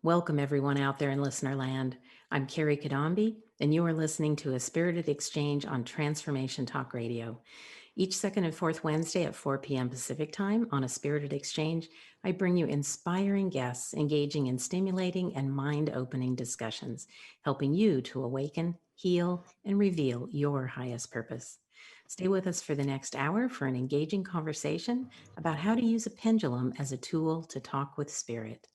Welcome everyone out there in listener land. I'm Kerry Cadambi, and you are listening to a spirited exchange on Transformation Talk Radio. Each second and fourth Wednesday at 4 p.m. Pacific Time on A Spirited Exchange, I bring you inspiring guests engaging in stimulating and mind-opening discussions, helping you to awaken, heal, and reveal your highest purpose. Stay with us for the next hour for an engaging conversation about how to use a pendulum as a tool to talk with spirit.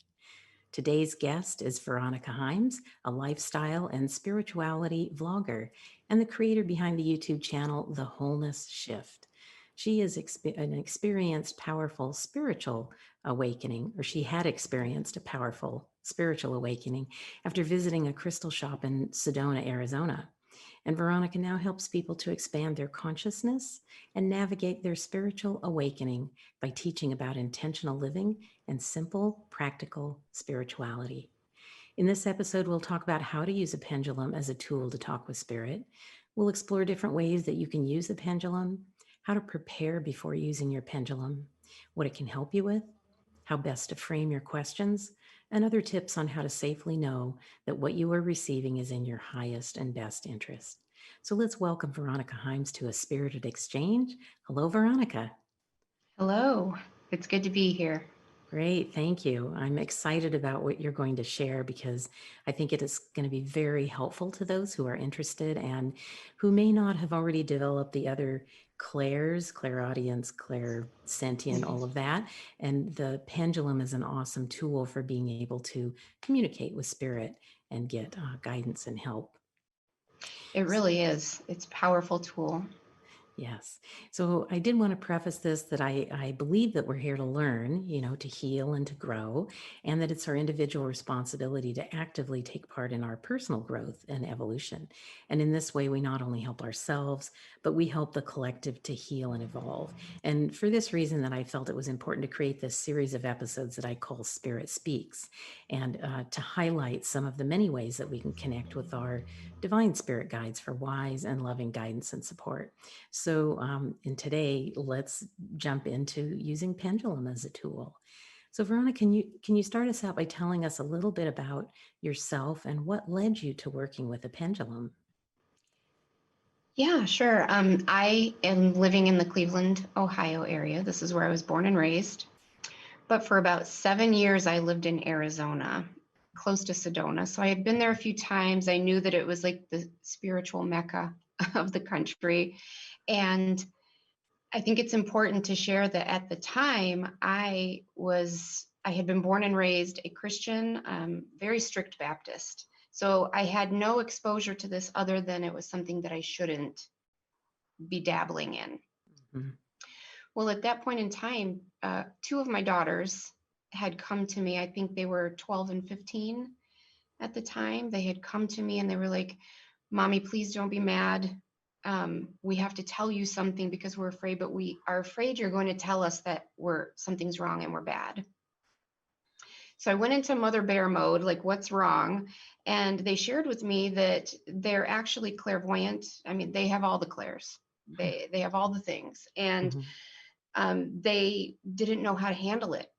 Today's guest is Veronica Himes, a lifestyle and spirituality vlogger and the creator behind the YouTube channel, The Wholeness Shift. She is an experienced, powerful spiritual awakening, or she had experienced a powerful spiritual awakening after visiting a crystal shop in Sedona, Arizona. And Veronica now helps people to expand their consciousness and navigate their spiritual awakening by teaching about intentional living and simple, practical spirituality. In this episode, we'll talk about how to use a pendulum as a tool to talk with spirit. We'll explore different ways that you can use the pendulum, how to prepare before using your pendulum, what it can help you with, how best to frame your questions, and other tips on how to safely know that what you are receiving is in your highest and best interest. So let's welcome Veronica Himes to A Spirited Exchange. Hello, Veronica. Hello, it's good to be here. Great, thank you. I'm excited about what you're going to share because I think it is going to be very helpful to those who are interested and who may not have already developed the other clairaudience, clairsentient, all of that. And the pendulum is an awesome tool for being able to communicate with spirit and get guidance and help. It really is. It's a powerful tool. Yes. So I did want to preface this that I believe that we're here to learn, to heal and to grow, and that it's our individual responsibility to actively take part in our personal growth and evolution. And in this way, we not only help ourselves, but we help the collective to heal and evolve. And for this reason that I felt it was important to create this series of episodes that I call Spirit Speaks, and to highlight some of the many ways that we can connect with our divine spirit guides for wise and loving guidance and support. So, and today, let's jump into using pendulum as a tool. So, Veronica, can you start us out by telling us a little bit about yourself and what led you to working with a pendulum? Yeah, sure. I am living in the Cleveland, Ohio area. This is where I was born and raised. But for about 7 years, I lived in Arizona, close to Sedona. So I had been there a few times. I knew that it was like the spiritual mecca of the country. And I think it's important to share that at the time I had been born and raised a Christian, very strict Baptist. So I had no exposure to this other than it was something that I shouldn't be dabbling in. Mm-hmm. Well, at that point in time, two of my daughters had come to me. I think they were 12 and 15 at the time. They had come to me and they were like, "Mommy, please don't be mad. We have to tell you something because we're afraid, but we are afraid you're going to tell us that something's wrong and we're bad." So I went into mother bear mode, like, what's wrong? And they shared with me that they're actually clairvoyant. I mean, they have all the clairs. They have all the things. And they didn't know how to handle it.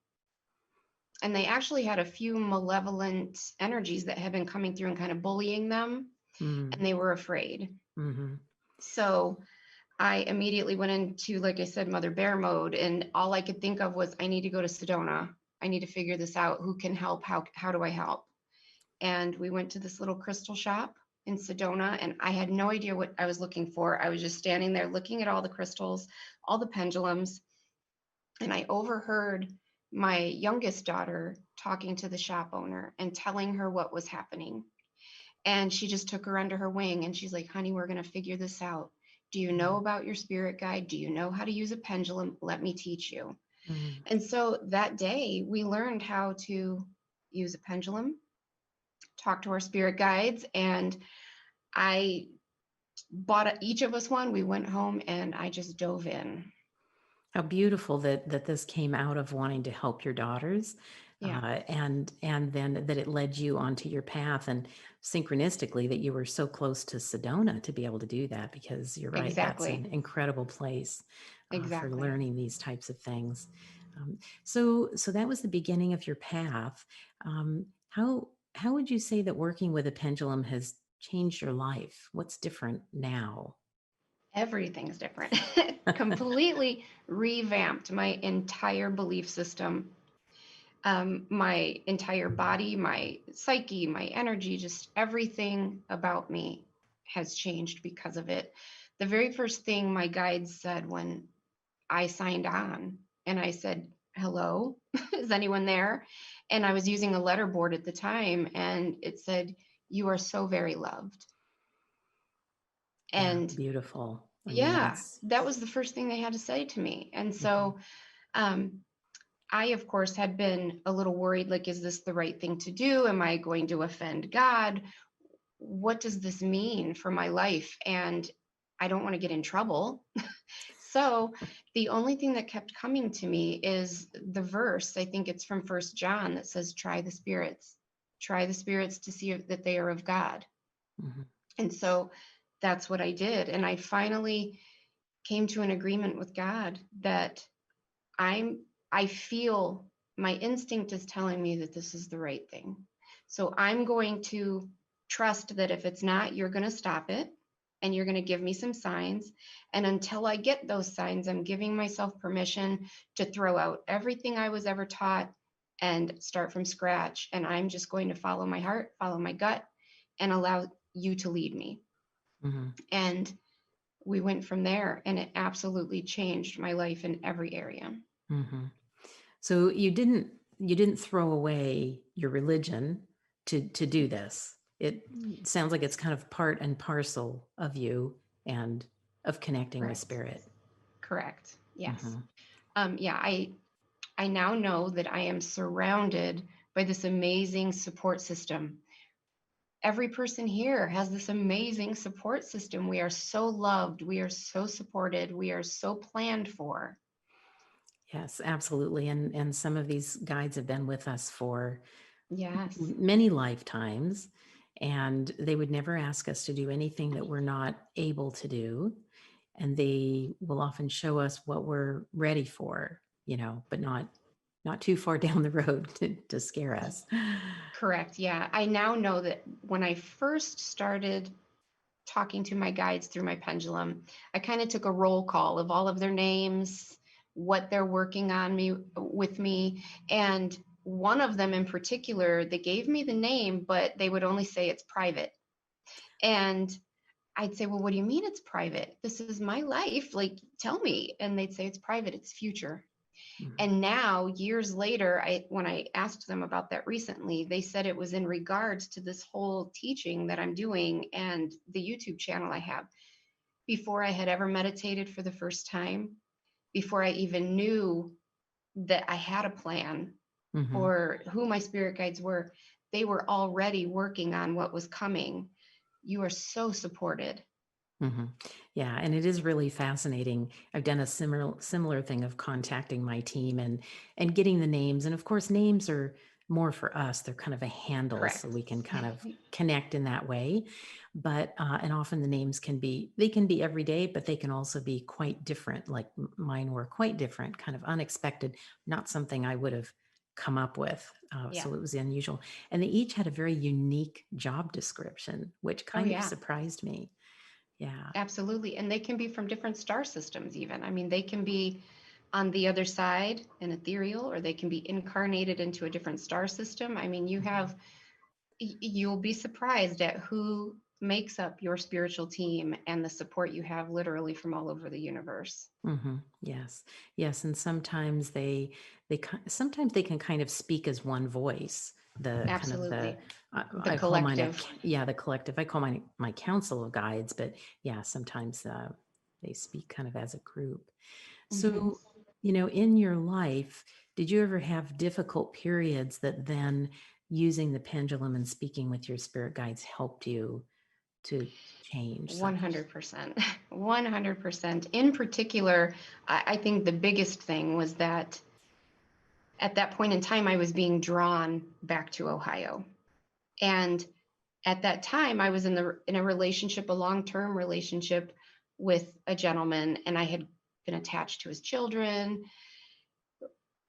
And they actually had a few malevolent energies that had been coming through and kind of bullying them. And they were afraid. So I immediately went into, like I said, mother bear mode. And all I could think of was, I need to go to Sedona. I need to figure this out. Who can help? How do I help? And we went to this little crystal shop in Sedona, and I had no idea what I was looking for. I was just standing there looking at all the crystals, all the pendulums. And I overheard my youngest daughter talking to the shop owner and telling her what was happening. And she just took her under her wing and she's like, "Honey, we're going to figure this out. Do you know about your spirit guide? Do you know how to use a pendulum? Let me teach you." And so that day we learned how to use a pendulum, talk to our spirit guides, and I bought each of us one. We went home and I just dove in. How beautiful that this came out of wanting to help your daughters Yeah. And then that it led you onto your path, and synchronistically that you were so close to Sedona to be able to do that, because you're right, that's an Exactly. incredible place for Exactly. learning these types of things. So that was the beginning of your path. How would you say that working with a pendulum has changed your life? What's different now? Everything's different. Completely revamped my entire belief system, my entire body, my psyche, my energy, just everything about me has changed because of it. The very first thing my guides said when I signed on, and I said, "Hello, is anyone there?" And I was using a letterboard at the time, and it said, "You are so very loved." Yeah, And beautiful. I mean, yeah, that's that was the first thing they had to say to me. And mhm, so um, I, of course, had been a little worried, like, is this the right thing to do? Am I going to offend God? What does this mean for my life? And I don't want to get in trouble. So the only thing that kept coming to me is the verse. I think it's from First John that says, try the spirits to see that they are of God." mhm, And so that's what I did. And I finally came to an agreement with God that I'm I feel my instinct is telling me that this is the right thing. So I'm going to trust that if it's not, you're going to stop it and you're going to give me some signs. And until I get those signs, I'm giving myself permission to throw out everything I was ever taught and start from scratch. And I'm just going to follow my heart, follow my gut, and allow you to lead me. mhm, And we went from there, and it absolutely changed my life in every area. mhm. So you didn't throw away your religion to do this. It sounds like it's kind of part and parcel of you and of connecting with Correct. spirit. Correct. Yes. Mhm, Yeah, I now know that I am surrounded by this amazing support system. Every person here has this amazing support system. We are so loved. We are so supported. We are so planned for. yes, absolutely. And some of these guides have been with us for Yes. many lifetimes, and they would never ask us to do anything that we're not able to do. And they will often show us what we're ready for, but not too far down the road to scare us. Correct. Yeah. I now know that when I first started talking to my guides through my pendulum, I kind of took a roll call of all of their names, what they're working on me with me. And one of them in particular, they gave me the name, but they would only say it's private. And I'd say, "Well, what do you mean it's private? This is my life. Like, tell me." And they'd say, "It's private, it's future." Mhm, And now, years later, when I asked them about that recently, they said it was in regards to this whole teaching that I'm doing and the YouTube channel I have. Before I had ever meditated for the first time, before I even knew that I had a plan mhm, or who my spirit guides were, they were already working on what was coming. You are so supported. mhm. Yeah, and it is really fascinating. I've done a similar thing of contacting my team and getting the names. And of course, names are more for us. They're kind of a handle, so Correct. we can kind of connect in that way. But and often the names they can be every day, but they can also be quite different. Like mine were quite different, kind of unexpected, not something I would have come up with. Yeah. So it was unusual. And they each had a very unique job description, which Oh, kind of yeah. surprised me. Yeah. Absolutely. And they can be from different star systems, even. I mean, they can be on the other side and ethereal, or they can be incarnated into a different star system. I mean, Mhm. you'll be surprised at who makes up your spiritual team and the support you have literally from all over the universe. Yes, yes, and sometimes they can kind of speak as one voice. The kind of the Absolutely. The I call mine collective. the collective. I call my council of guides, but yeah, sometimes they speak kind of as a group. Mhm. So, in your life, did you ever have difficult periods that then using the pendulum and speaking with your spirit guides helped you to change something? 100%. 100%. In particular, I think the biggest thing was that at that point in time, I was being drawn back to Ohio. And at that time, I was in a relationship, a long-term relationship with a gentleman, and I had been attached to his children.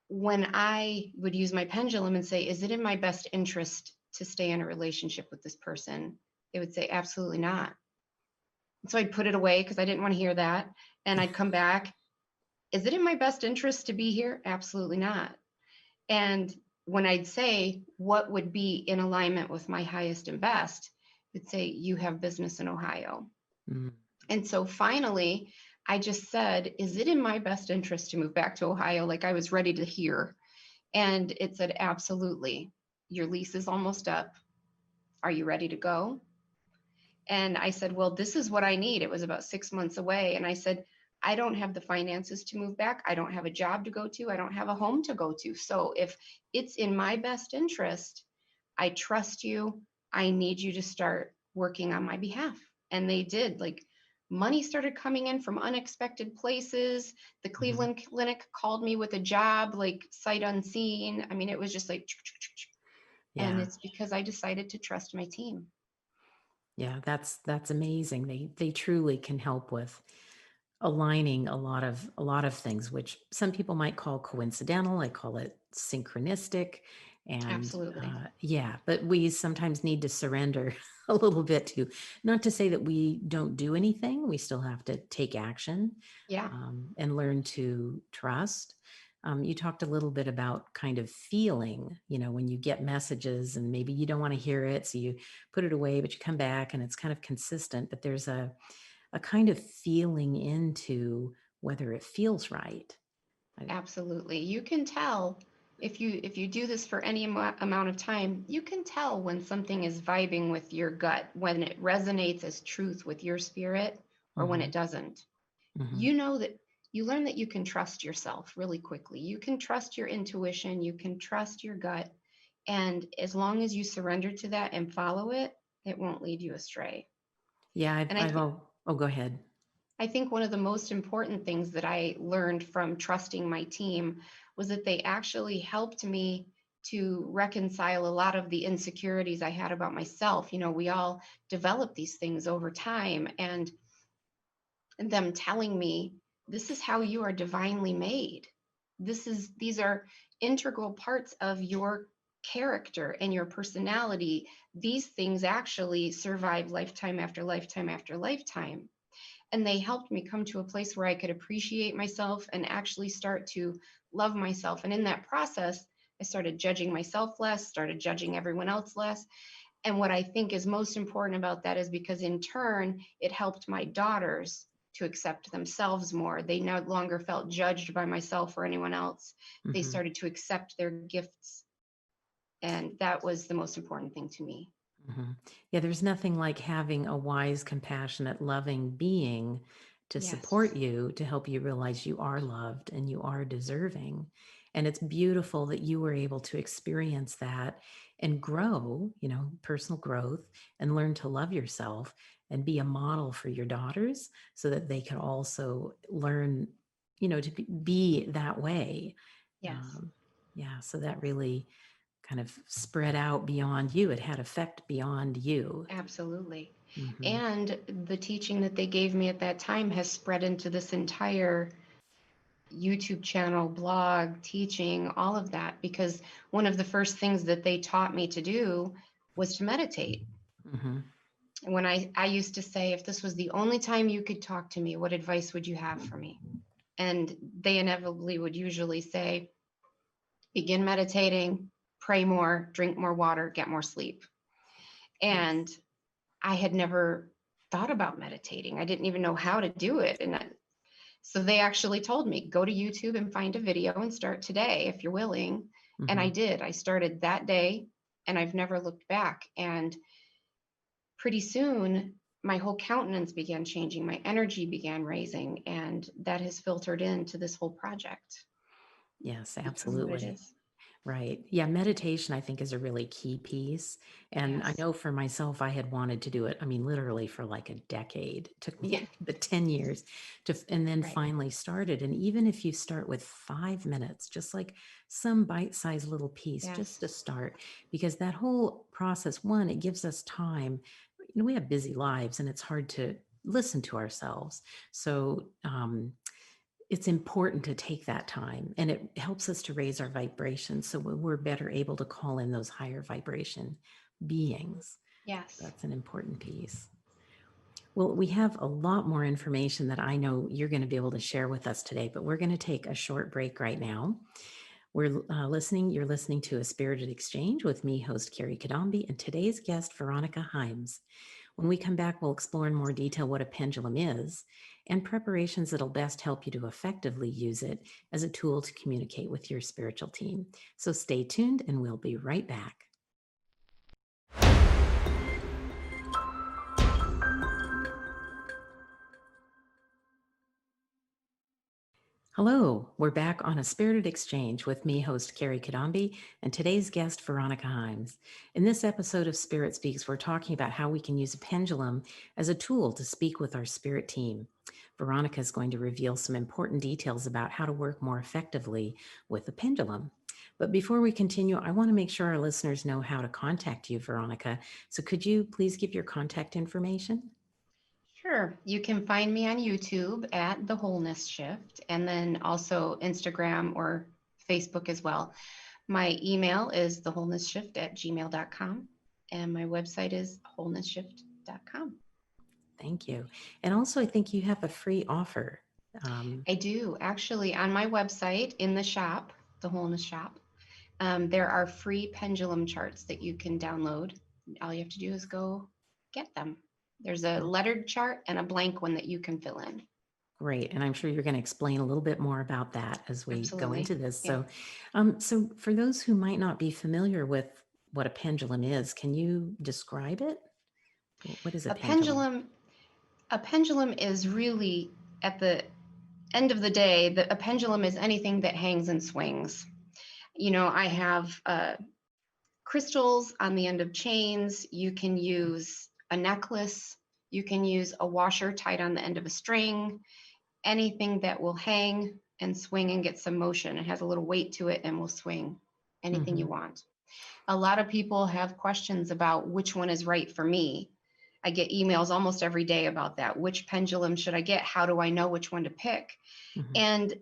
When I would use my pendulum and say, is it in my best interest to stay in a relationship with this person? They would say, absolutely not. So I'd put it away because I didn't want to hear that. And I'd come back, is it in my best interest to be here? Absolutely not. And when I'd say, what would be in alignment with my highest and best, it'd say, you have business in Ohio. Mm. And so finally, I just said, is it in my best interest to move back to Ohio? Like I was ready to hear. And it said, absolutely. Your lease is almost up. Are you ready to go? And I said, well, this is what I need. It was about 6 months away. And I said, I don't have the finances to move back. I don't have a job to go to. I don't have a home to go to. So if it's in my best interest, I trust you. I need you to start working on my behalf. And they did. Like money started coming in from unexpected places. The Cleveland Clinic called me with a job, like sight unseen. I mean, it was just like, and Yeah. it's because I decided to trust my team. Yeah, that's amazing. They truly can help with aligning a lot of things, which some people might call coincidental. I call it synchronistic. And Absolutely. yeah, but we sometimes need to surrender a little bit to, not to say that we don't do anything. We still have to take action, Yeah. and learn to trust. You talked a little bit about kind of feeling, when you get messages and maybe you don't want to hear it, so you put it away, but you come back and it's kind of consistent. But there's a kind of feeling into whether it feels right. Absolutely. You can tell if you do this for any amount of time, you can tell when something is vibing with your gut, when it resonates as truth with your spirit or when Mm-hmm, it doesn't. mm-hmm. You know that you learn that you can trust yourself really quickly. You can trust your intuition, you can trust your gut, and as long as you surrender to that and follow it, it won't lead you astray. Yeah, And I think oh, go ahead. I think one of the most important things that I learned from trusting my team was that they actually helped me to reconcile a lot of the insecurities I had about myself. We all develop these things over time, and them telling me, this is how you are divinely made. These are integral parts of your character and your personality. These things actually survive lifetime after lifetime after lifetime. And they helped me come to a place where I could appreciate myself and actually start to love myself. And in that process, I started judging myself less, started judging everyone else less. And what I think is most important about that is because in turn, it helped my daughters to accept themselves more. They no longer felt judged by myself or anyone else. They Mm-hmm. started to accept their gifts. And that was the most important thing to me. Mm-hmm. Yeah, there's nothing like having a wise, compassionate, loving being to Yes, support you, to help you realize you are loved and you are deserving. And it's beautiful that you were able to experience that and grow, personal growth, and learn to love yourself and be a model for your daughters so that they can also learn, to be that way. yes, Um, yeah, so that really kind of spread out beyond you. It had effect beyond you. absolutely. Mm-hmm. And the teaching that they gave me at that time has spread into this entire YouTube channel, blog, teaching, all of that, because one of the first things that they taught me to do was to meditate. Mm-hmm. And when I used to say, if this was the only time you could talk to me, what advice would you have for me? And they inevitably would usually say, begin meditating, pray more, drink more water, get more sleep. Yes. And I had never thought about meditating. I didn't even know how to do it. So they actually told me, go to YouTube and find a video and start today if you're willing. And Mm-hmm. I did. I started that day and I've never looked back. And pretty soon, my whole countenance began changing. My energy began raising. And that has filtered into this whole project Yes, become what it absolutely. is. Right. Yeah. Meditation, I think, is a really key piece. And I Yes. know for myself, I had wanted to do it. I mean, literally for like a decade. It took Yeah. me the 10 years and then Right. finally started. And even if you start with 5 minutes, just like some bite-sized little piece, just Yes. to start, because that whole process, one, it gives us time. We have busy lives and it's hard to listen to ourselves. So, it's important to take that time, and it helps us to raise our vibration so we're better able to call in those higher vibration beings. Yes. That's an important piece. Well, we have a lot more information that I know you're going to be able to share with us today, but we're going to take a short break right now. You're listening to A Spirited Exchange with me, host Kerry Cadambi, and today's guest, Veronica Himes. When we come back, we'll explore in more detail what a pendulum is and preparations that'll best help you to effectively use it as a tool to communicate with your spiritual team. So stay tuned and we'll be right back. Hello, we're back on A Spirited Exchange with me, host Kerry Cadambi, and today's guest, Veronica Himes. In this episode of Spirit Speaks, we're talking about how we can use a pendulum as a tool to speak with our spirit team. Veronica is going to reveal some important details about how to work more effectively with a pendulum. But before we continue, I want to make sure our listeners know how to contact you, Veronica. So could you please give your contact information? Sure. You can find me on YouTube at The Wholeness Shift, and then also Instagram or Facebook as well. My email is thewholenessshift@gmail.com, and my website is wholenessshift.com. Thank you. And also, I think you have a free offer. Um, I do actually on my website in the shop, the Wholeness Shop. There are free pendulum charts that you can download. All you have to do is go get them. There's a lettered chart and a blank one that you can fill in. Great. And I'm sure you're going to explain a little bit more about that as we go Absolutely. into this. Yeah. So for those who might not be familiar with what a pendulum is, can you describe it? What is a A pendulum? pendulum, a pendulum is really at the end of the day, a pendulum is anything that hangs and swings. I have crystals on the end of chains. You can use a necklace. You can use a washer tied on the end of a string. Anything that will hang and swing and get some motion. It has a little weight to it and will swing anything Mm-hmm. you want. A lot of people have questions about which one is right for me. I get emails almost every day about that. Which pendulum should I get? How do I know which one to pick? Mm-hmm. And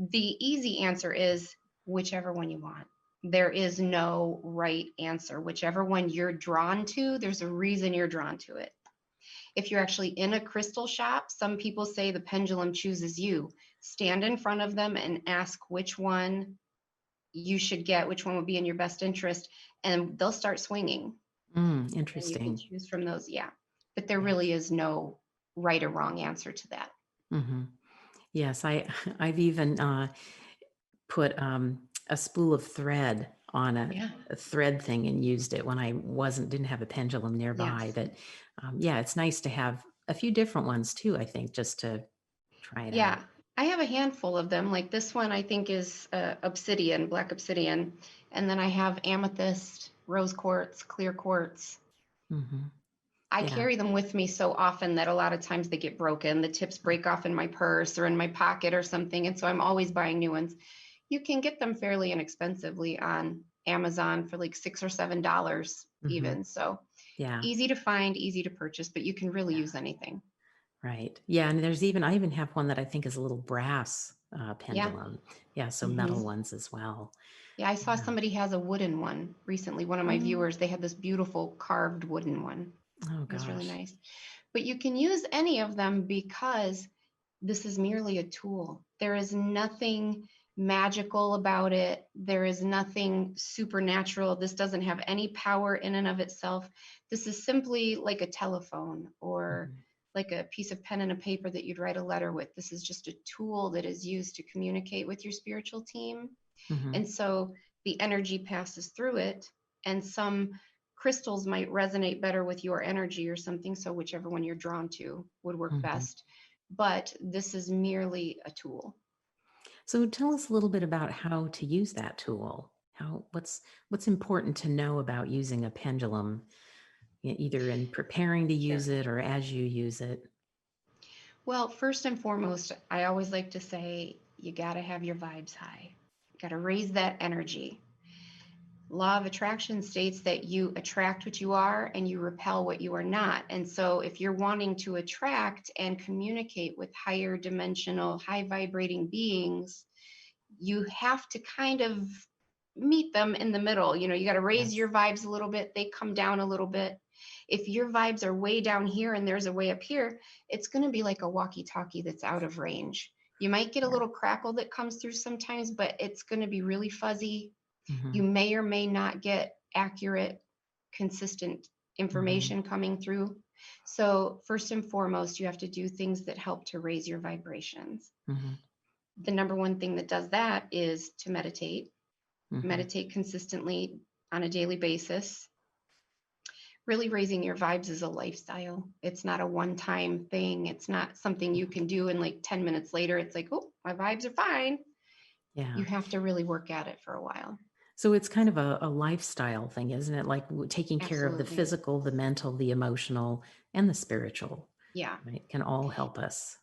the easy answer is whichever one you want. There is no right answer. Whichever one you're drawn to, there's a reason you're drawn to it. If you're actually in a crystal shop, some people say the pendulum chooses you. Stand in front of them and ask which one you should get, which one would be in your best interest, and they'll start swinging. And you can Interesting. choose from those. Yeah. But there Yes. really is no right or wrong answer to that. Mm-hmm. Yes. I've even put a spool of thread on Yeah. a thread thing and used it when I didn't have a pendulum nearby. Yes. But yeah, it's nice to have a few different ones too, I think, just to try it Yeah. out. I have a handful of them. Like this one, I think is obsidian, black obsidian. And then I have amethyst, rose quartz, clear quartz. Hmm. I Yeah. carry them with me so often that a lot of times they get broken. The tips break off in my purse or in my pocket or something. And so I'm always buying new ones. You can get them fairly inexpensively on Amazon for like $6 or $7 Hmm. even. So Yeah. easy to find, easy to purchase, but you can really Yeah. use anything. Right. Yeah. And I even have one that I think is a little brass Yeah. pendulum. Yeah. So Hmm. metal ones as well. Yeah, I saw Yeah. somebody has a wooden one recently. One of my Oh, viewers, they had this beautiful carved wooden one. oh It was really gosh. nice. But you can use any of them because this is merely a tool. There is nothing magical about it. There is nothing supernatural. This doesn't have any power in and of itself. This is simply like a telephone or Hmm. like a piece of pen and a paper that you'd write a letter with. This is just a tool that is used to communicate with your spiritual team. Hmm. And so the energy passes through it, and some crystals might resonate better with your energy or something. So whichever one you're drawn to would work Hmm. best. But this is merely a tool. So tell us a little bit about how to use that tool. What's important to know about using a pendulum, either in preparing to Sure. use it or as you use it? Well, first and foremost, I always like to say you got to have your vibes high. You got to raise that energy. Law of attraction states that you attract what you are and you repel what you are not. And so if you're wanting to attract and communicate with higher dimensional, high vibrating beings, you have to kind of meet them in the middle. You got to raise Yes. your vibes a little bit, they come down a little bit. If your vibes are way down here and there's a way up here, it's going to be like a walkie talkie that's out of range. You might get a Yeah. little crackle that comes through sometimes, but it's going to be really fuzzy. Mm-hmm. You may or may not get accurate, consistent Mm-hmm. information coming through. So, first and foremost, you have to do things that help to raise your vibrations. Mm-hmm. The number one thing that does that is to meditate. Mm-hmm. Meditate consistently on a daily basis. Really raising your vibes is a lifestyle. It's not a one-time thing. It's not something you can do and like 10 minutes later, it's like, oh, my vibes are fine. Yeah. You have to really work at it for a while. So it's kind of a lifestyle thing, isn't it? Like taking care of the Absolutely. physical, the mental, the emotional, and the spiritual, Yeah. right? Can all help us.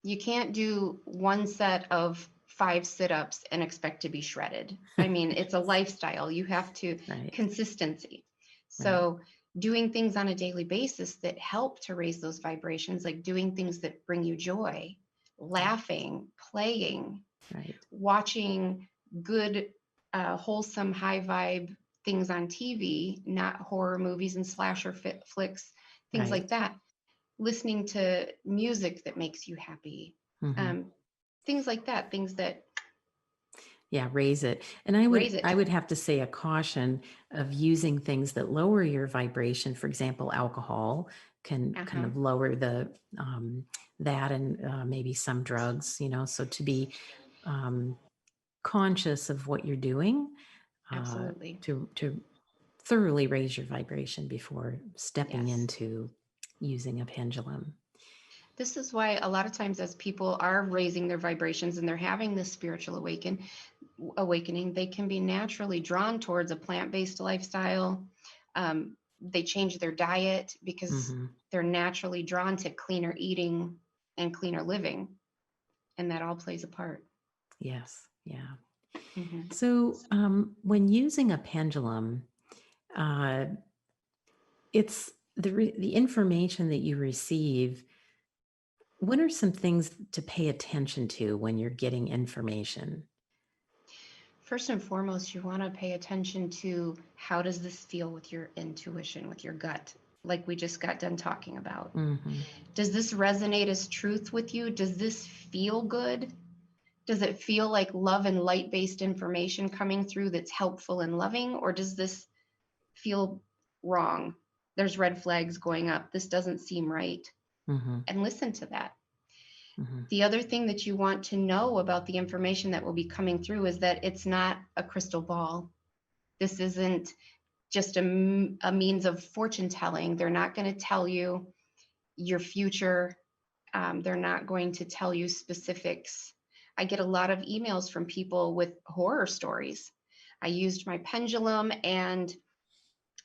You can't do one set of 5 sit-ups and expect to be shredded. I mean, it's a lifestyle. You have to Right. consistency. Right. So doing things on a daily basis that help to raise those vibrations, like doing things that bring you joy, Yeah. laughing, playing, Right. watching good, wholesome, high vibe things on TV, not horror movies and slasher flicks, things Right. like that. Listening to music that makes you happy, Mm-hmm. um, things like that, things that Yeah, raise it. And I would raise it. I would have to say a caution of using things that lower your vibration. For example, alcohol can kind Uh-huh. of lower the that, and maybe some drugs. So to be um, conscious of what you're doing, uh, Absolutely. to thoroughly raise your vibration before stepping Yes. into using a pendulum. This is why a lot of times as people are raising their vibrations and they're having this spiritual awakening, they can be naturally drawn towards a plant-based lifestyle. They change their diet because Hmm. they're naturally drawn to cleaner eating and cleaner living, and that all plays a part. Yes. Yeah. Mhm. So when using a pendulum, uh, it's the information that you receive. What are some things to pay attention to when you're getting information? First and foremost, you want to pay attention to how does this feel with your intuition, with your gut, like we just got done talking about. Hmm. Does this resonate as truth with you? Does this feel good? Does it feel like love and light based information coming through that's helpful and loving? Or does this feel wrong? There's red flags going up. This doesn't seem right. Hmm. And listen to that. Hmm. The other thing that you want to know about the information that will be coming through is that it's not a crystal ball. This isn't just a means of fortune telling. They're not going to tell you your future. They're not going to tell you specifics. I get a lot of emails from people with horror stories. I used my pendulum and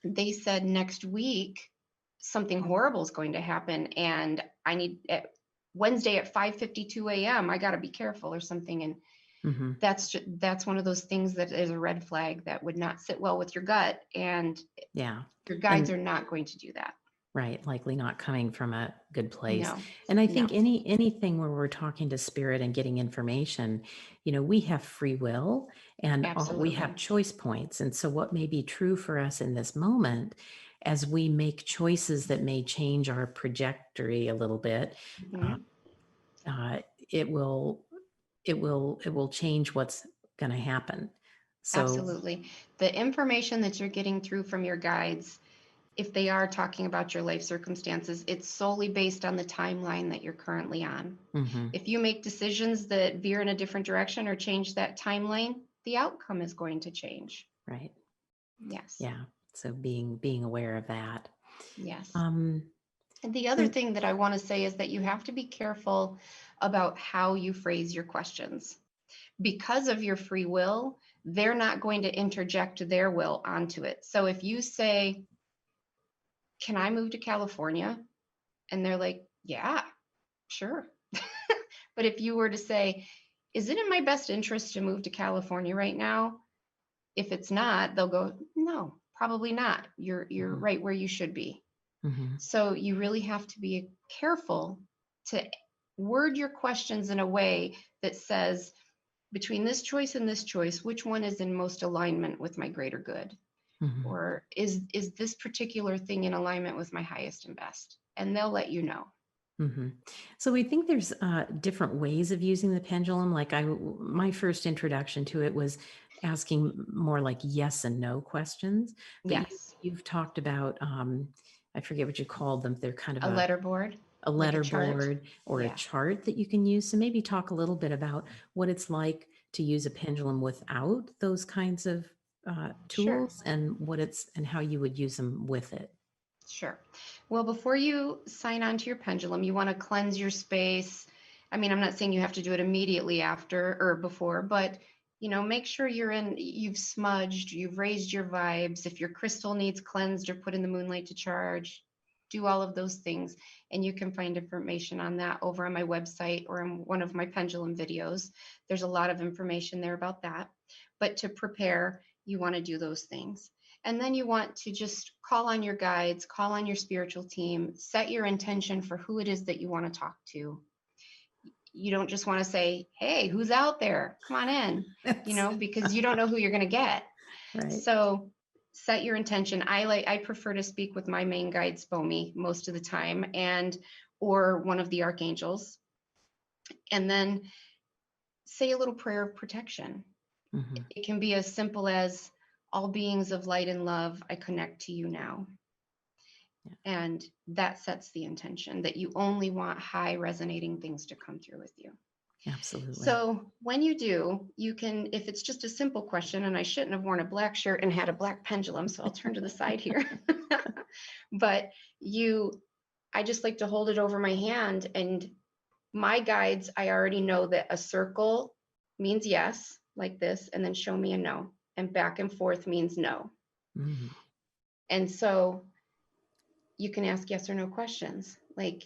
they said next week something horrible is going to happen and I need Wednesday at 5:52 a.m. I got to be careful or something. And Hmm. that's one of those things that is a red flag that would not sit well with your gut, and Yeah. your guides And are not going to do that. right, likely not coming from a good place. No, And I no, think anything where we're talking to spirit and getting information, we have free will, and we have absolutely. choice points. And so what may be true for us in this moment, as we make choices that may change our trajectory a little bit, uh, Mhm. uh, it will change what's going to happen. So Absolutely. The information that you're getting through from your guides, if they are talking about your life circumstances, it's solely based on the timeline that you're currently on. mhm, If you make decisions that veer in a different direction or change that timeline, the outcome is going to change. right. Yes. Yeah. So being aware of that. Yes. Um, And the other so thing that I want to say is that you have to be careful about how you phrase your questions. Because of your free will, they're not going to interject their will onto it. So if you say, can I move to California? And they're like, yeah, sure. But if you were to say, is it in my best interest to move to California right now? If it's not, they'll go, no, probably not. You're right where you should be. So you really have to be careful to word your questions in a way that says, between this choice and this choice, which one is in most alignment with my greater good? Or is this particular thing in alignment with my highest and best? And they'll let you know. So we think there's different ways of using the pendulum. Like my first introduction to it was asking more like yes and no questions. But Yes. you've talked about, I forget what you called them. They're kind of A letter board. a like letter a chart. board or Yeah. a chart that you can use. So maybe talk a little bit about what it's like to use a pendulum without those kinds of tools, and and how you would use them with it. Sure. Well, before you sign on to your pendulum, you want to cleanse your space. I mean, I'm not saying you have to do it immediately after or before, but make sure you've smudged, you've raised your vibes. If your crystal needs cleansed or put in the moonlight to charge, do all of those things. And you can find information on that over on my website or in one of my pendulum videos. There's a lot of information there about that. But to prepare, you want to do those things. And then you want to just call on your guides, call on your spiritual team, set your intention for who it is that you want to talk to. You don't just want to say, hey, who's out there? Come on in, because you don't know who you're going to get. Right. So set your intention. I prefer to speak with my main guide, Spomi, most of the time, or one of the archangels. And then say a little prayer of protection. It can be as simple as, all beings of light and love, I connect to you now. Yeah. And that sets the intention that you only want high resonating things to come through with you. Absolutely. So when you do, you can, if it's just a simple question, and I shouldn't have worn a black shirt and had a black pendulum, so I'll turn to the side here. But I just like to hold it over my hand, and my guides, I already know that a circle means yes, like this, and then show me a no. And back and forth means no. And so you can ask yes or no questions like,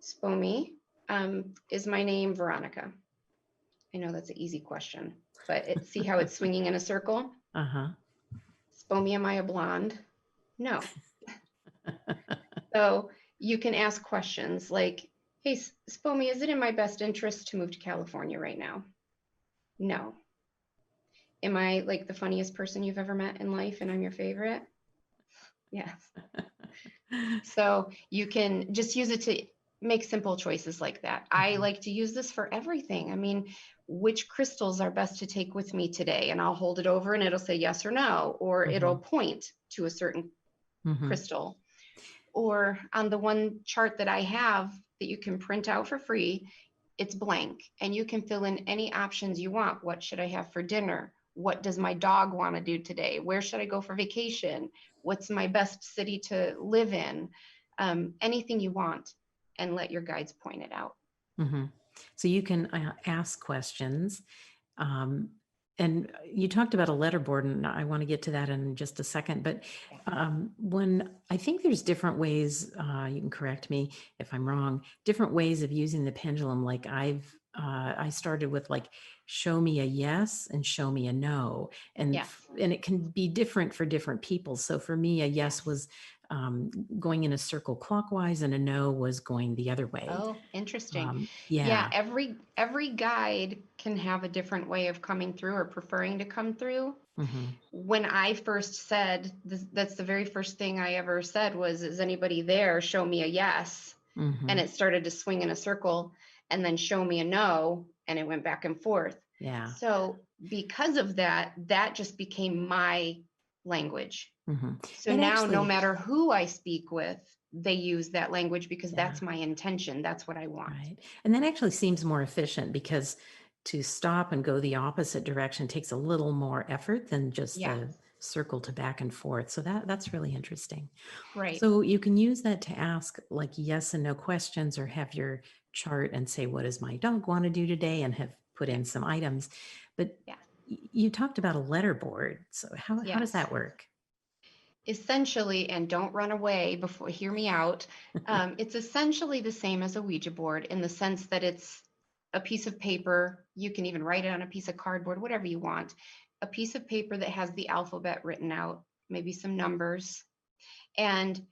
Spomi, is my name Veronica? I know that's an easy question, but see how it's swinging in a circle? Spomi, am I a blonde? No. So you can ask questions like, hey, Spomi, is it in my best interest to move to California right now? No. Am I like the funniest person you've ever met in life and I'm your favorite? Yes. So you can just use it to make simple choices like that. I like to use this for everything. I mean, which crystals are best to take with me today? And I'll hold it over and it'll say yes or no, or it'll point to a certain crystal. Or on the one chart that I have that you can print out for free, it's blank and you can fill in any options you want. What should I have for dinner? What does my dog want to do today? Where should I go for vacation? What's my best city to live in? Anything you want, and let your guides point it out. So you can ask questions. And you talked about a letter board, and I want to get to that in just a second. But when I think there's different ways, you can correct me if I'm wrong, different ways of using the pendulum. Like I started with like, show me a yes and show me a no. And it can be different for different people. So for me, a yes was going in a circle clockwise, and a no was going the other way. Oh, interesting. Yeah. Every guide can have a different way of coming through or preferring to come through. When I first said, that's the very first thing I ever said was, is anybody there? Show me a yes. And it started to swing in a circle, and then show me a no. And it went back and forth. Yeah. So because of that, that just became my language. So and now actually, no matter who I speak with, they use that language because that's my intention. That's what I want. Right. And that actually seems more efficient, because to stop and go the opposite direction takes a little more effort than just the circle to back and forth. So that's really interesting. Right. So you can use that to ask like yes and no questions, or have your chart and say, what does my dog want to do today? And have put in some items. But You talked about a letter board. So how does Yes. that work? Essentially, and don't run away before, hear me out. It's essentially the same as a Ouija board in the sense that it's a piece of paper. You can even write it on a piece of cardboard, whatever you want. A piece of paper that has the alphabet written out, maybe some numbers, and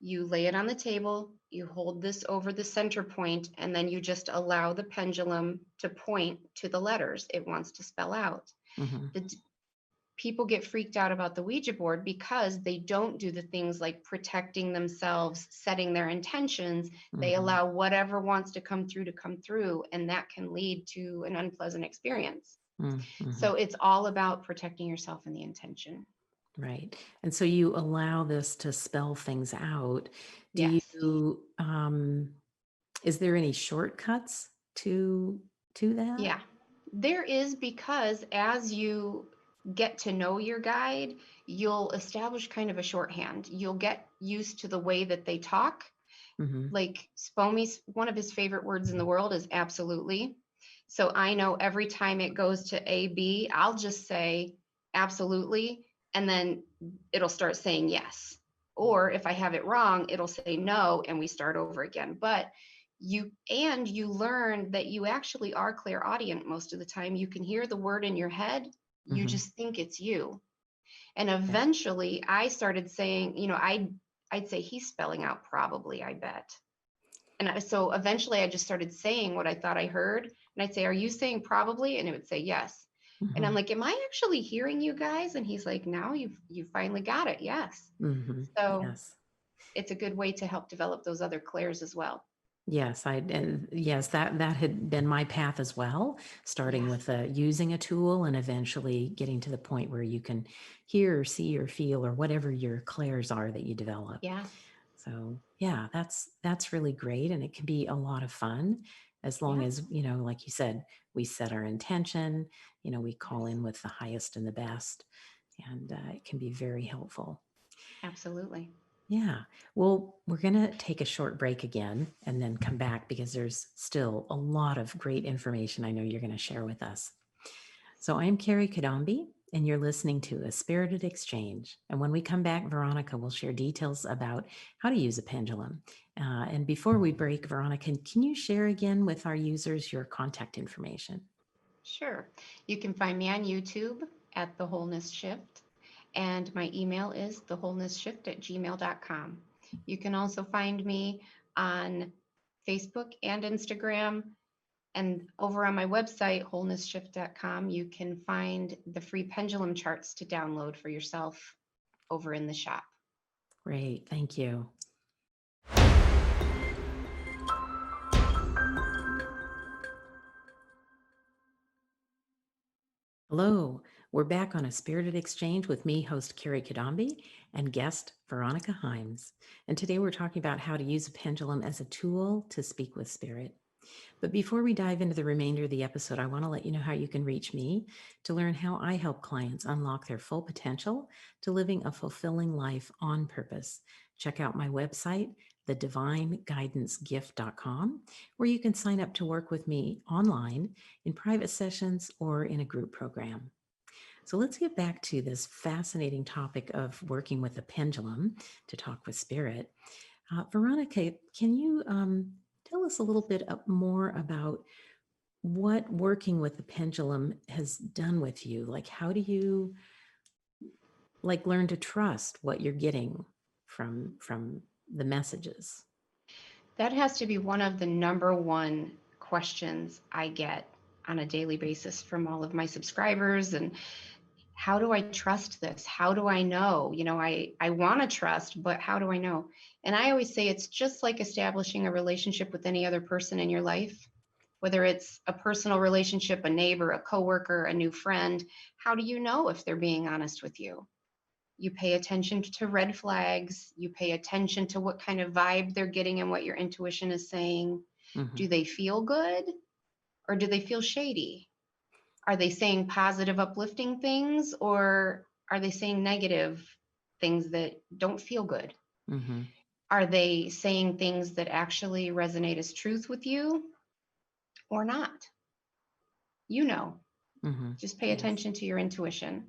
you lay it on the table. You hold this over the center point, and then you just allow the pendulum to point to the letters it wants to spell out. Hmm. The people get freaked out about the Ouija board because they don't do the things like protecting themselves, setting their intentions. They Hmm. allow whatever wants to come through, and that can lead to an unpleasant experience. Hmm. So it's all about protecting yourself and the intention. Right. And so you allow this to spell things out. Do Yes. you, is there any shortcuts to that? Yeah. There is, because as you get to know your guide, you'll establish kind of a shorthand. You'll get used to the way that they talk. Hmm. Like Spomy's, one of his favorite words in the world is absolutely. So I know every time it goes to AB, I'll just say absolutely, and then it'll start saying yes. Or if I have it wrong, it'll say no, and we start over again. But you learn that you actually are clairaudient most of the time. You can hear the word in your head, you Hmm. just think it's you. And Yeah. eventually I started saying, I'd say he's spelling out probably, I bet. So eventually I just started saying what I thought I heard. And I'd say, are you saying probably? And it would say yes. And I'm Hmm. like, am I actually hearing you guys? And he's like, now you finally got it. Yes. Hmm. So Yes. it's a good way to help develop those other clairs as well. Yes, and yes, that had been my path as well, starting Yeah. with using a tool and eventually getting to the point where you can hear or see or feel or whatever your clairs are that you develop. Yeah. So yeah, that's really great, and it can be a lot of fun as long Yeah. as, like you said, we set our intention, we call Yes. in with the highest and the best, and it can be very helpful. Absolutely. Yeah. Well, we're going to take a short break again and then come back because there's still a lot of great information I know you're going to share with us. So I'm Kerry Cadambi, and you're listening to A Spirited Exchange. And when we come back, Veronica will share details about how to use a pendulum. And before we break, Veronica, can you share again with our users your contact information? Sure. You can find me on YouTube at The Wholeness Shift, and my email is thewholenessshift@gmail.com. You can also find me on Facebook and Instagram. And over on my website, wholenessshift.com, you can find the free pendulum charts to download for yourself over in the shop. Great. Thank you. Hello, we're back on A Spirited Exchange with me, host Kerry Cadambi, and guest Veronica Himes. And today we're talking about how to use a pendulum as a tool to speak with spirit. But before we dive into the remainder of the episode, I want to let you know how you can reach me to learn how I help clients unlock their full potential to living a fulfilling life on purpose. Check out my website, thedivineguidancegift.com, where you can sign up to work with me online in private sessions or in a group program. So let's get back to this fascinating topic of working with a pendulum to talk with spirit. Veronica, can you tell us a little bit more about what working with the pendulum has done with you? Like, how do you learn to trust what you're getting from the messages? That has to be one of the number one questions I get on a daily basis from all of my subscribers. And how do I trust this? How do I know? I want to trust, but how do I know? And I always say it's just like establishing a relationship with any other person in your life, whether it's a personal relationship, a neighbor, a coworker, a new friend. How do you know if they're being honest with you? You pay attention to red flags. You pay attention to what kind of vibe they're getting and what your intuition is saying. Hmm. Do they feel good or do they feel shady? Are they saying positive, uplifting things, or are they saying negative things that don't feel good? Hmm. Are they saying things that actually resonate as truth with you or not? You know. Just pay Yes. attention to your intuition.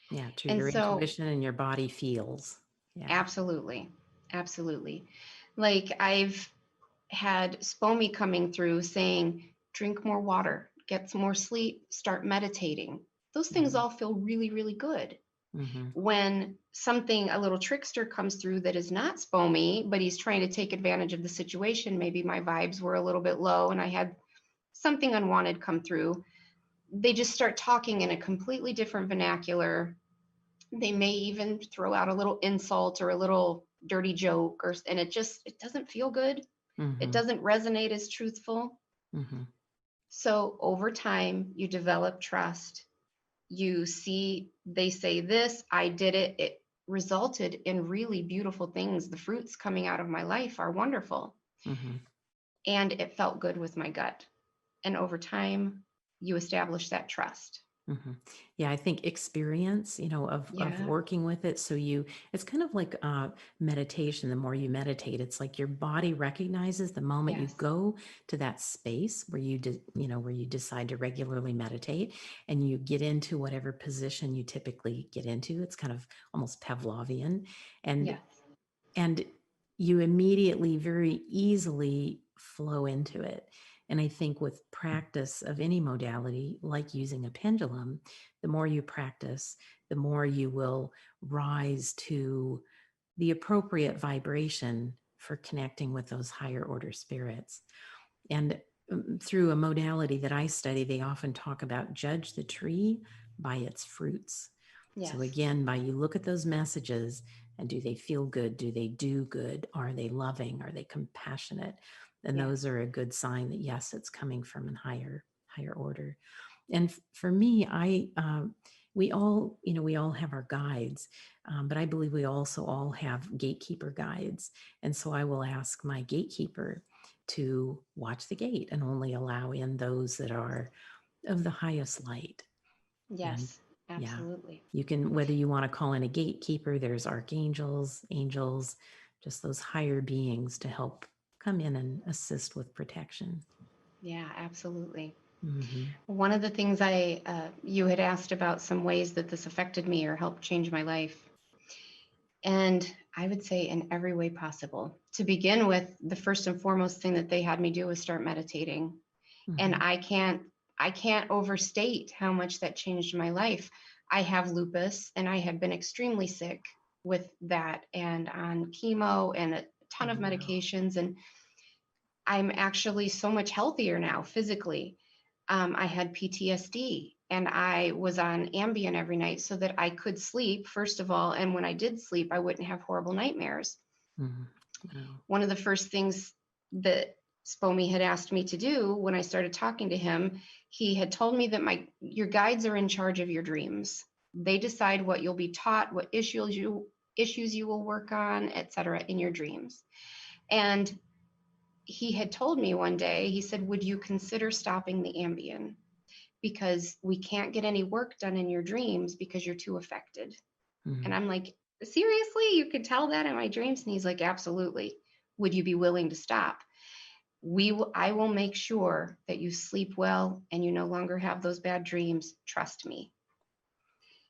Yeah. To And your so, intuition and your body feels. Yeah. absolutely, absolutely. Like I've had SPOMI coming through saying, drink more water, get some more sleep, start meditating. Those things all feel really, really good. Mm-hmm. When something, a little trickster comes through that is not SPOMI, but he's trying to take advantage of the situation, maybe my vibes were a little bit low and I had something unwanted come through, they just start talking in a completely different vernacular. They may even throw out a little insult or a little dirty joke, and it doesn't feel good. It Mm-hmm. doesn't resonate as truthful. Mm-hmm. So over time, you develop trust. You see, they say this, I did it. It resulted in really beautiful things. The fruits coming out of my life are wonderful. Mm-hmm. And it felt good with my gut. And over time, you establish that trust. Mm-hmm. Yeah, I think experience, of Yeah. working with it. So it's kind of like meditation. The more you meditate, it's like your body recognizes the moment you Yes. go to that space where where you decide to regularly meditate and you get into whatever position you typically get into. It's kind of almost Pavlovian, and Yes. and you immediately very easily flow into it. And I think with practice of any modality, like using a pendulum, the more you practice, the more you will rise to the appropriate vibration for connecting with those higher order spirits. And through a modality that I study, they often talk about judge the tree by its fruits. So Yes. again, by you look at those messages and do they feel good? Do they do good? Are they loving? Are they compassionate? And Yes. those are a good sign that yes, it's coming from a higher order. And for me, we all have our guides, but I believe we also all have gatekeeper guides. And so I will ask my gatekeeper to watch the gate and only allow in those that are of the highest light. And Yes. yeah, Absolutely. you can, whether you want to call in a gatekeeper, there's archangels, angels, just those higher beings to help come in and assist with protection. Yeah, absolutely. Mm-hmm. One of the things you had asked about some ways that this affected me or helped change my life. And I would say in every way possible. To begin with, the first and foremost thing that they had me do was start meditating. And Mm-hmm. I can't overstate how much that changed my life. I have lupus and I had been extremely sick with that and on chemo and a ton of Oh, wow. medications. And I'm actually so much healthier now physically. I had PTSD and I was on Ambien every night so that I could sleep, first of all. And when I did sleep, I wouldn't have horrible nightmares. Mm-hmm. Wow. One of the first things that Spomi had asked me to do when I started talking to him, he had told me that your guides are in charge of your dreams. They decide what you'll be taught, what issues you will work on, etc. in your dreams. And he had told me one day, he said, would you consider stopping the Ambien? Because we can't get any work done in your dreams because you're too affected. Mm-hmm. And I'm like, seriously? You could tell that in my dreams? And he's like, absolutely. Would you be willing to stop? I will make sure that you sleep well and you no longer have those bad dreams. Trust me.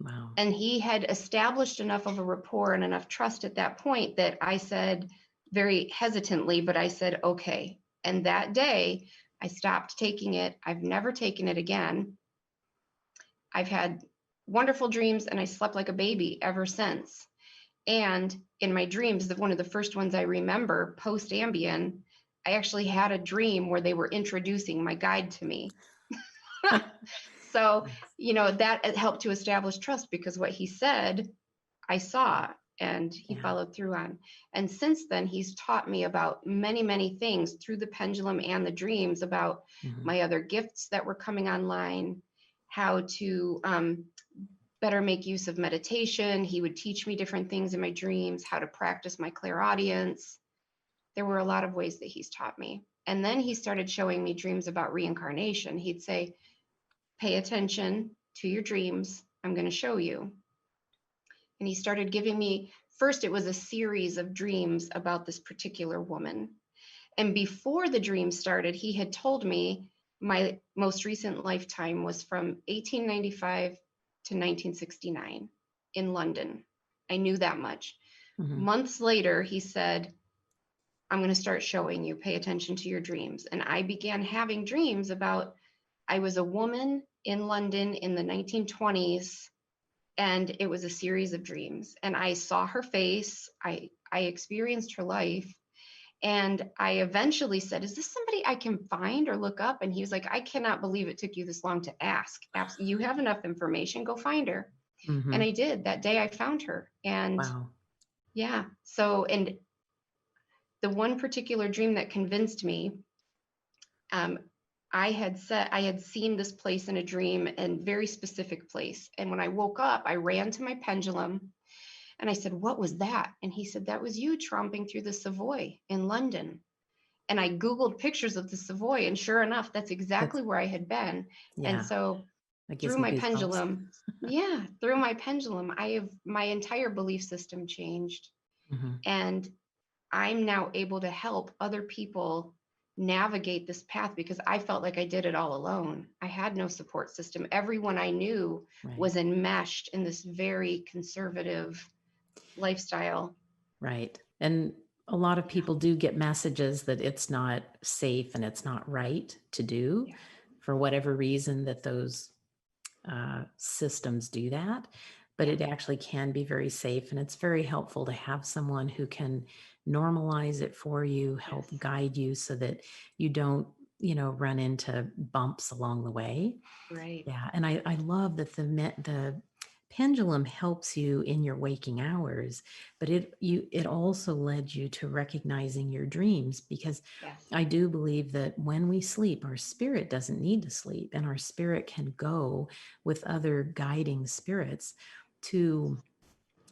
Wow. And he had established enough of a rapport and enough trust at that point that I said very hesitantly, but I said, okay. And that day I stopped taking it. I've never taken it again. I've had wonderful dreams and I slept like a baby ever since. And in my dreams, one of the first ones I remember post Ambien, I actually had a dream where they were introducing my guide to me. So, Nice. that helped to establish trust because what he said, I saw and he Yeah. followed through on. And since then, he's taught me about many, many things through the pendulum and the dreams about Mm-hmm. my other gifts that were coming online, how to better make use of meditation. He would teach me different things in my dreams, how to practice my clairaudience. There were a lot of ways that he's taught me. And then he started showing me dreams about reincarnation. He'd say, pay attention to your dreams. I'm going to show you. And he started giving me, first, it was a series of dreams about this particular woman. And before the dream started, he had told me, my most recent lifetime was from 1895 to 1969 in London. I knew that much. Mhm. Months later, he said, I'm going to start showing you, pay attention to your dreams. And I began having dreams about, I was a woman in London in the 1920s, and it was a series of dreams. And I saw her face, I experienced her life. And I eventually said, is this somebody I can find or look up? And he was like, I cannot believe it took you this long to ask. You have enough information, go find her. And Mhm. I did. That day I found her. And Wow. yeah, so, and the one particular dream that convinced me, um, I had seen this place in a dream, and very specific place. And when I woke up, I ran to my pendulum and I said, what was that? And he said, that was you tromping through the Savoy in London. And I Googled pictures of the Savoy, and sure enough, that's That's exactly where I had been. And yeah, so that gives through me my goosebumps. pendulum, yeah, through my pendulum, I have my entire belief system changed. Mhm. And I'm now able to help other people navigate this path, because I felt like I did it all alone. I had no support system. Everyone I knew Right. was enmeshed in this very conservative lifestyle. Right. And a lot of people do get messages that it's not safe and it's not right to do Yeah. for whatever reason that those systems do that. But Yeah. it actually can be very safe. And it's very helpful to have someone who can normalize it for you, help Yes. guide you so that you don't, run into bumps along the way. Right. Yeah. And I love that the pendulum helps you in your waking hours, but it also led you to recognizing your dreams, because Yes. I do believe that when we sleep, our spirit doesn't need to sleep, and our spirit can go with other guiding spirits to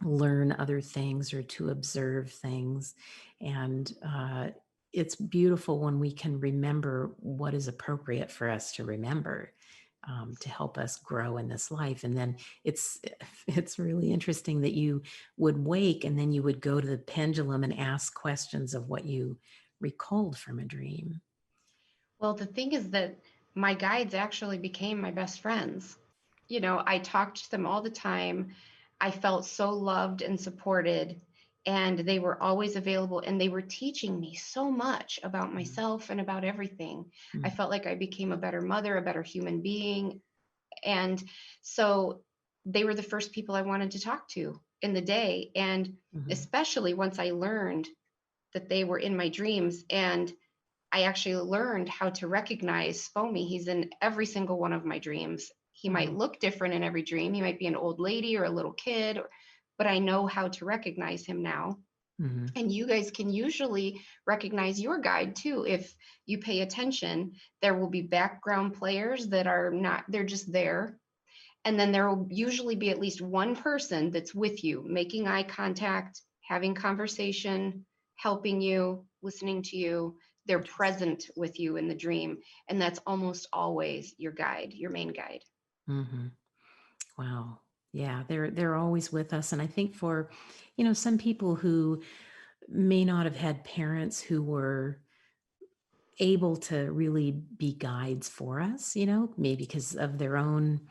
learn other things or to observe things. And it's beautiful when we can remember what is appropriate for us to remember, to help us grow in this life. And then it's it's really interesting that you would wake and then you would go to the pendulum and ask questions of what you recalled from a dream. Well, the thing is that my guides actually became my best friends. I talked to them all the time. I felt so loved and supported, and they were always available, and they were teaching me so much about myself and about everything. I Mm-hmm. felt like I became a better mother, a better human being. And so they were the first people I wanted to talk to in the day. And Mm-hmm. especially once I learned that they were in my dreams, and I actually learned how to recognize Foamy. He's in every single one of my dreams. He might Wow. look different in every dream. He might be an old lady or a little kid, but I know how to recognize him now. Mm-hmm. And you guys can usually recognize your guide too. If you pay attention, there will be background players that are not, they're just there. And then there will usually be at least one person that's with you, making eye contact, having conversation, helping you, listening to you. They're present with you in the dream. And that's almost always your guide, your main guide. Mm-hmm. Wow. Yeah, they're always with us. And I think for, some people who may not have had parents who were able to really be guides for us, maybe because of their own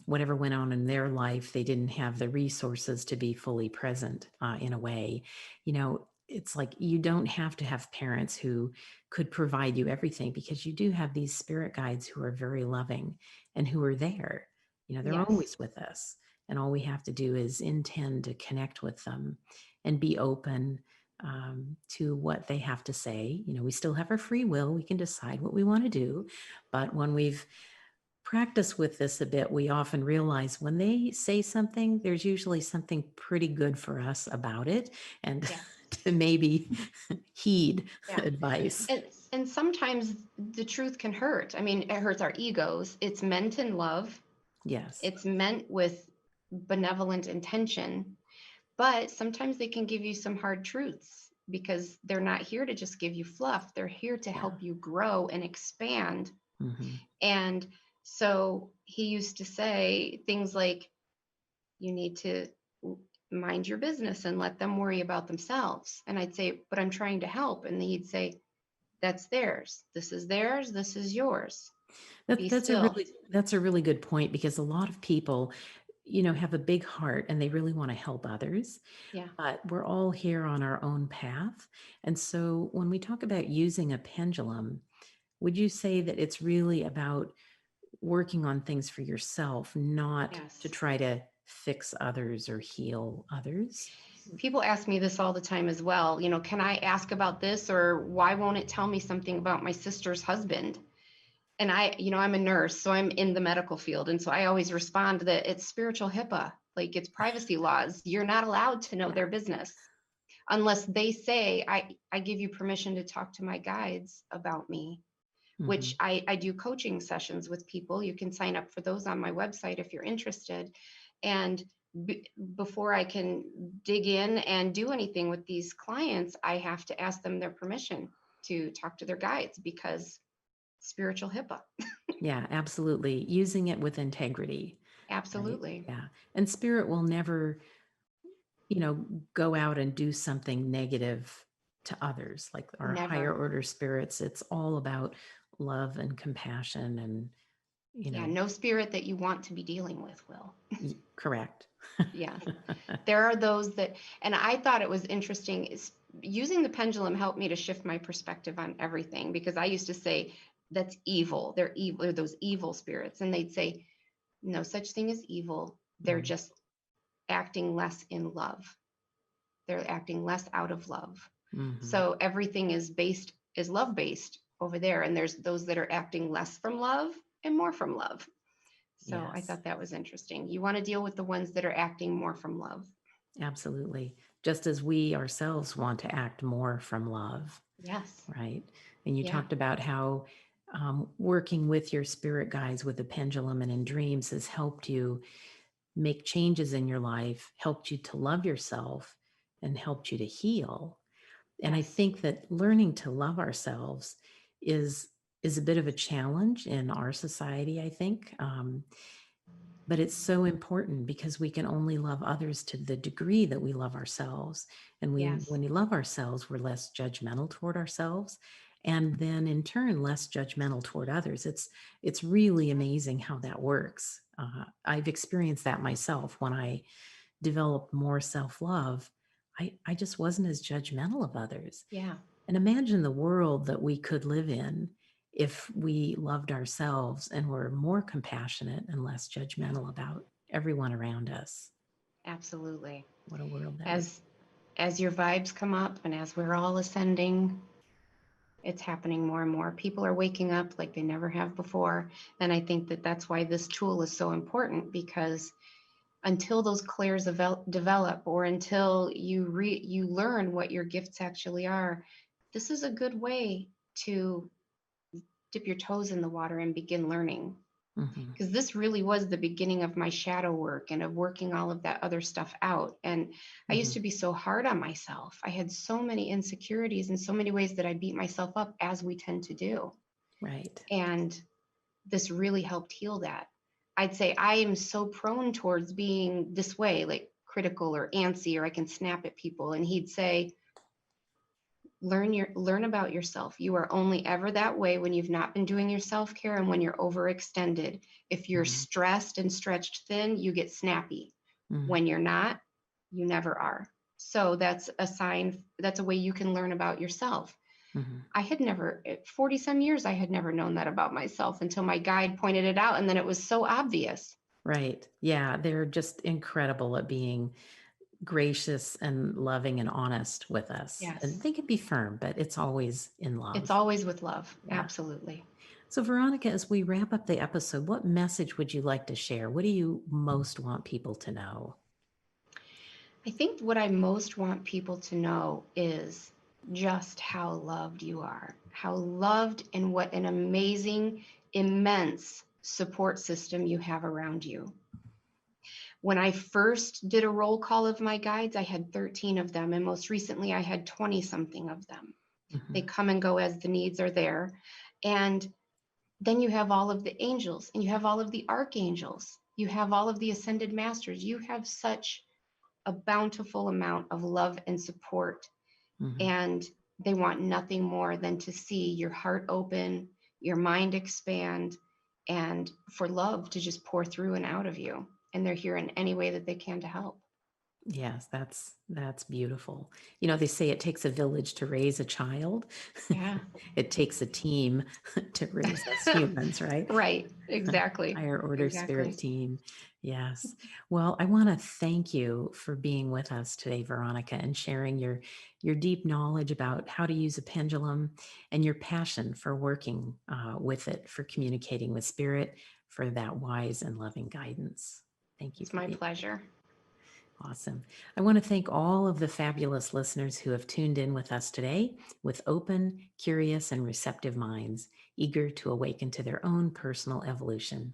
whatever went on in their life, they didn't have the resources to be fully present in a way. It's like you don't have to have parents who could provide you everything, because you do have these spirit guides who are very loving and who are there. They're Yes. always with us. And all we have to do is intend to connect with them and be open to what they have to say. We still have our free will. We can decide what we want to do. But when we've practiced with this a bit, we often realize when they say something, there's usually something pretty good for us about it, and Yeah. to maybe heed Yeah. advice. And sometimes the truth can hurt. I mean, it hurts our egos. It's meant in love. Yes. It's meant with benevolent intention, but sometimes they can give you some hard truths, because they're not here to just give you fluff. They're here to Yeah. help you grow and expand. Hmm. And so he used to say things like, you need to mind your business and let them worry about themselves. And I'd say, but I'm trying to help. And he'd say, that's theirs. This is theirs. This is yours. Be That's a still. really good point because a lot of people, have a big heart and they really want to help others, Yeah. but we're all here on our own path. And so when we talk about using a pendulum, would you say that it's really about working on things for yourself, not to Yes. try to fix others or heal others? People ask me this all the time as well. Can I ask about this, or why won't it tell me something about my sister's husband? And I'm a nurse, so I'm in the medical field. And so I always respond that it's spiritual HIPAA, like it's privacy laws. You're not allowed to know Yeah. their business unless they say, I give you permission to talk to my guides about me, Hmm. which I do coaching sessions with people. You can sign up for those on my website if you're interested. And before I can dig in and do anything with these clients, I have to ask them their permission to talk to their guides, because spiritual HIPAA. Yeah, absolutely. Using it with integrity, right? Absolutely. Yeah. And spirit will never, you know, go out and do something negative to others, like our higher Never. order spirits. It's all about love and compassion and, you Yeah, know, no spirit that you want to be dealing with will. correct. Yeah. There are those that, and I thought it was interesting, is using the pendulum helped me to shift my perspective on everything, because I used to say, that's evil. They're evil. They're those evil spirits. And they'd say, no such thing as evil. They're Mm, just acting less in love. They're acting less out of love. mhm. So everything is love based over there. And there's those that are acting less from love and more from love. So I Yes, thought that was interesting. You want to deal with the ones that are acting more from love. absolutely. Just as we ourselves want to act more from love, Yes. right? And you Yeah. talked about how working with your spirit guides with the pendulum and in dreams has helped you make changes in your life, helped you to love yourself, and helped you to heal. And I Yes. think that learning to love ourselves is is a bit of a challenge in our society, I think. But it's so important because we can only love others to the degree that we love ourselves. And Yes. when we love ourselves, we're less judgmental toward ourselves, and then in turn less judgmental toward others. It's really amazing how that works. I've experienced that myself. When I developed more self-love, I just wasn't as judgmental of others. Yeah. And imagine the world that we could live in if we loved ourselves and were more compassionate and less judgmental about everyone around us. Absolutely. What a world that would. As your vibes come up and as we're all ascending, it's happening more and more. People are waking up like they never have before. And I think that that's why this tool is so important, because until those clairs develop, or until you learn what your gifts actually are, this is a good way to dip your toes in the water and begin learning, Mhm, because this really was the beginning of my shadow work and of working all of that other stuff out. And I used mhm. to be so hard on myself. I had so many insecurities and so many ways that I beat myself up, as we tend to do. Right. And this really helped heal that. I'd say I am so prone towards being this way, like critical or antsy, or I can snap at people. And he'd say, learn about yourself. You are only ever that way when you've not been doing your self-care and when you're overextended. If you're Mhm, stressed and stretched thin, you get snappy. mhm, When you're not, you never are. So that's a sign, that's a way you can learn about yourself. mhm. I had never, 40 some years, I had never known that about myself until my guide pointed it out. And then it was so obvious. Right. Yeah, they're just incredible at being gracious and loving and honest with us. And Yes. they can be firm, but it's always in It's love. always with love. Yeah. Absolutely. So, Veronica, as we wrap up the episode, what message would you like to share? What do you most want people to know? I think what I most want people to know is just how loved you are, how loved, and what an amazing, immense support system you have around you. When I first did a roll call of my guides, I had 13 of them, and most recently I had 20 something of them. They Mhm, come and go as the needs are there. And then you have all of the angels, and you have all of the archangels, you have all of the ascended masters. You have such a bountiful amount of love and support, mhm, and they want nothing more than to see your heart open, your mind expand, and for love to just pour through and out of you. And they're here in any way that they can to help. Yes, that's beautiful. You know, they say it takes a village to raise a child. Yeah. It takes a team to raise us humans, right? Right. Exactly. Higher order Exactly. spirit team. Yes. Well, I want to thank you for being with us today, Veronica, and sharing your deep knowledge about how to use a pendulum and your passion for working with it, for communicating with spirit, for that wise and loving guidance. Thank you It's for my being pleasure. awesome. I want to thank all of the fabulous listeners who have tuned in with us today with open, curious, and receptive minds, eager to awaken to their own personal evolution.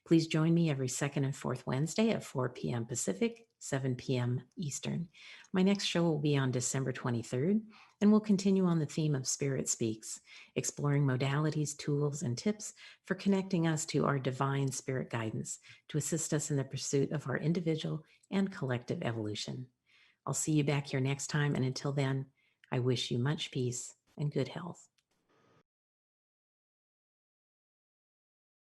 Please join me every second and fourth Wednesday at 4 p.m. Pacific, 7 p.m. Eastern. My next show will be on December 23rd, and we'll continue on the theme of Spirit Speaks, exploring modalities, tools, and tips for connecting us to our divine spirit guidance to assist us in the pursuit of our individual and collective evolution. I'll see you back here next time, and until then, I wish you much peace and good health.